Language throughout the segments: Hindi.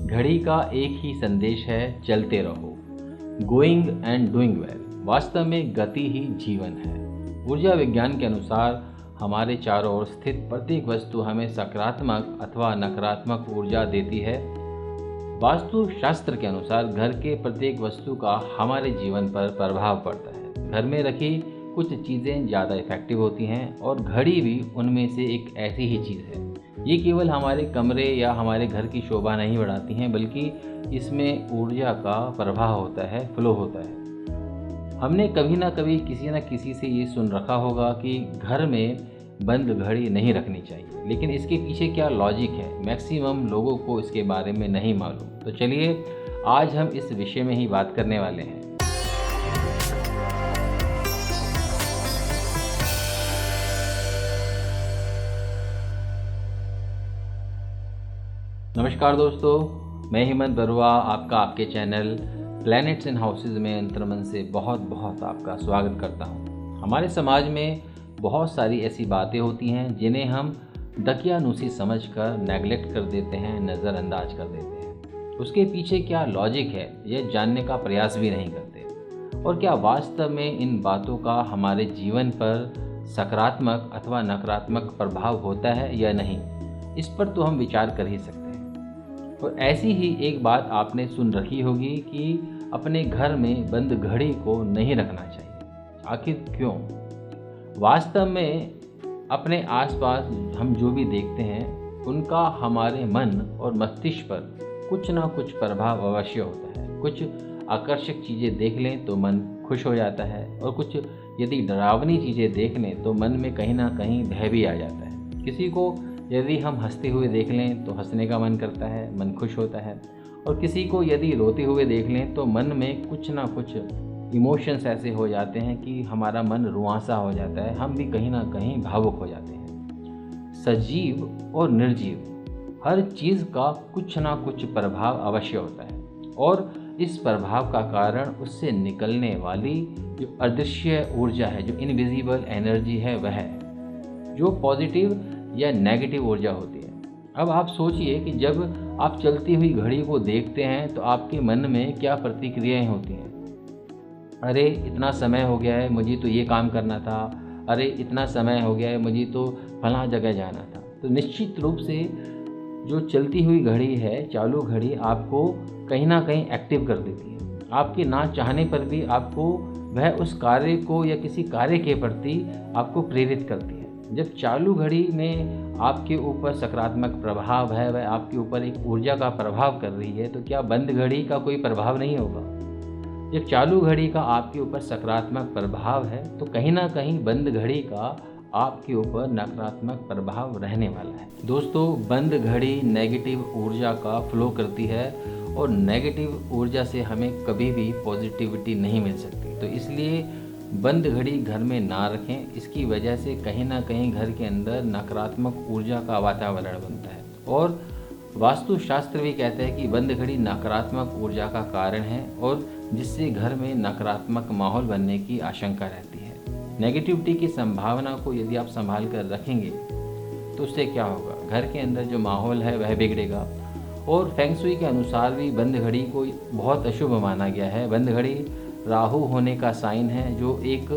घड़ी का एक ही संदेश है, चलते रहो। Going and doing well. वास्तव में गति ही जीवन है। ऊर्जा विज्ञान के अनुसार हमारे चारों ओर स्थित प्रत्येक वस्तु हमें सकारात्मक अथवा नकारात्मक ऊर्जा देती है। वास्तु शास्त्र के अनुसार घर के प्रत्येक वस्तु का हमारे जीवन पर प्रभाव पड़ता है। घर में रखी कुछ चीज़ें ज़्यादा इफेक्टिव होती हैं और घड़ी भी उनमें से एक ऐसी ही चीज़ है। ये केवल हमारे कमरे या हमारे घर की शोभा नहीं बढ़ाती हैं, बल्कि इसमें ऊर्जा का प्रवाह होता है, फ्लो होता है। हमने कभी ना कभी किसी न किसी से ये सुन रखा होगा कि घर में बंद घड़ी नहीं रखनी चाहिए, लेकिन इसके पीछे क्या लॉजिक है, मैक्सिमम लोगों को इसके बारे में नहीं मालूम। तो चलिए आज हम इस विषय में ही बात करने वाले हैं। नमस्कार दोस्तों, मैं हेमंत बरुआ आपका आपके चैनल प्लैनेट्स एंड हाउसेज में अंतर्मन से बहुत बहुत आपका स्वागत करता हूं। हमारे समाज में बहुत सारी ऐसी बातें होती हैं जिन्हें हम दकियानूसी समझकर नेगलेक्ट कर देते हैं, नज़रअंदाज कर देते हैं। उसके पीछे क्या लॉजिक है यह जानने का प्रयास भी नहीं करते, और क्या वास्तव में इन बातों का हमारे जीवन पर सकारात्मक अथवा नकारात्मक प्रभाव होता है या नहीं, इस पर तो हम विचार कर ही सकते हैं। और ऐसी ही एक बात आपने सुन रखी होगी कि अपने घर में बंद घड़ी को नहीं रखना चाहिए। आखिर क्यों? वास्तव में अपने आसपास हम जो भी देखते हैं उनका हमारे मन और मस्तिष्क पर कुछ ना कुछ प्रभाव अवश्य होता है। कुछ आकर्षक चीज़ें देख लें तो मन खुश हो जाता है, और कुछ यदि डरावनी चीज़ें देख लें तो मन में कहीं ना कहीं भय भी आ जाता है। किसी को यदि हम हंसते हुए देख लें तो हंसने का मन करता है, मन खुश होता है, और किसी को यदि रोते हुए देख लें तो मन में कुछ ना कुछ इमोशंस ऐसे हो जाते हैं कि हमारा मन रुआंसा हो जाता है, हम भी कहीं ना कहीं भावुक हो जाते हैं। सजीव और निर्जीव हर चीज़ का कुछ ना कुछ प्रभाव अवश्य होता है, और इस प्रभाव का कारण उससे निकलने वाली जो अदृश्य ऊर्जा है, जो इनविजिबल एनर्जी है, वह है जो पॉजिटिव या नेगेटिव ऊर्जा होती है। अब आप सोचिए कि जब आप चलती हुई घड़ी को देखते हैं तो आपके मन में क्या प्रतिक्रियाएं होती हैं। अरे इतना समय हो गया है, मुझे तो ये काम करना था। अरे इतना समय हो गया है, मुझे तो फलां जगह जाना था। तो निश्चित रूप से जो चलती हुई घड़ी है, चालू घड़ी, आपको कहीं ना कहीं एक्टिव कर देती है। आपके ना चाहने पर भी आपको वह उस कार्य को या किसी कार्य के प्रति आपको प्रेरित करती है। जब चालू घड़ी में आपके ऊपर सकारात्मक प्रभाव है, वह आपके ऊपर एक ऊर्जा का प्रभाव कर रही है, तो क्या बंद घड़ी का कोई प्रभाव नहीं होगा? जब चालू घड़ी का आपके ऊपर सकारात्मक प्रभाव है तो कहीं ना कहीं बंद घड़ी का आपके ऊपर नकारात्मक प्रभाव रहने वाला है। दोस्तों, बंद घड़ी नेगेटिव ऊर्जा का फ्लो करती है, और नेगेटिव ऊर्जा से हमें कभी भी पॉजिटिविटी नहीं मिल सकती। तो इसलिए बंद घड़ी घर में ना रखें। इसकी वजह से कहीं ना कहीं घर के अंदर नकारात्मक ऊर्जा का वातावरण बनता है, और वास्तुशास्त्र भी कहते हैं कि बंद घड़ी नकारात्मक ऊर्जा का कारण है, और जिससे घर में नकारात्मक माहौल बनने की आशंका रहती है। नेगेटिविटी की संभावना को यदि आप संभाल कर रखेंगे तो उससे क्या होगा? घर के अंदर जो माहौल है वह बिगड़ेगा। और फेंग शुई के अनुसार भी बंद घड़ी को बहुत अशुभ माना गया है। बंद घड़ी राहु होने का साइन है, जो एक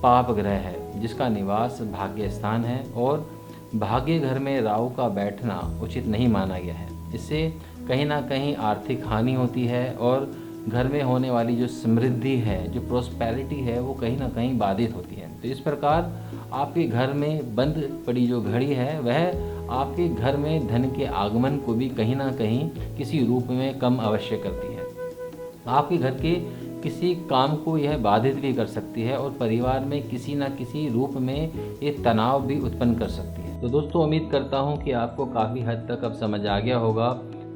पाप ग्रह है जिसका निवास भाग्य स्थान है, और भाग्य घर में राहु का बैठना उचित नहीं माना गया है। इससे कहीं ना कहीं आर्थिक हानि होती है, और घर में होने वाली जो समृद्धि है, जो प्रोस्पेरिटी है, वो कहीं ना कहीं बाधित होती है। तो इस प्रकार आपके घर में बंद पड़ी जो घड़ी है वह आपके घर में धन के आगमन को भी कहीं ना कहीं किसी रूप में कम अवश्य करती है। आपके घर के किसी काम को यह बाधित भी कर सकती है, और परिवार में किसी न किसी रूप में ये तनाव भी उत्पन्न कर सकती है। तो दोस्तों, उम्मीद करता हूँ कि आपको काफ़ी हद तक अब समझ आ गया होगा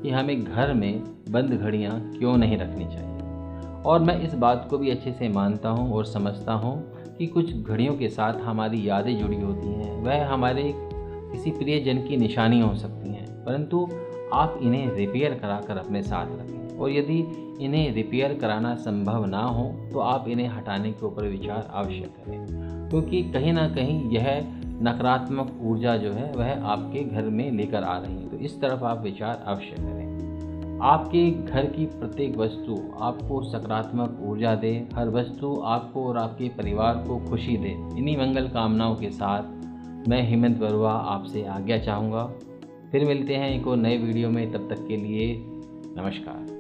कि हमें घर में बंद घड़ियाँ क्यों नहीं रखनी चाहिए। और मैं इस बात को भी अच्छे से मानता हूँ और समझता हूँ कि कुछ घड़ियों के साथ हमारी यादें जुड़ी होती हैं, वह हमारे किसी प्रियजन की निशानी हो सकती हैं, परंतु आप इन्हें रिपेयर कराकर अपने साथ रखें। और यदि इन्हें रिपेयर कराना संभव ना हो तो आप इन्हें हटाने के ऊपर विचार अवश्य करें, क्योंकि कहीं ना कहीं यह नकारात्मक ऊर्जा जो है वह आपके घर में लेकर आ रही है। तो इस तरफ आप विचार अवश्य करें। आपके घर की प्रत्येक वस्तु आपको सकारात्मक ऊर्जा दे, हर वस्तु आपको और आपके परिवार को खुशी दे। इन्हीं मंगल कामनाओं के साथ मैं हेमंत बरुआ आपसे आज्ञा चाहूँगा। फिर मिलते हैं एक और नए वीडियो में, तब तक के लिए नमस्कार।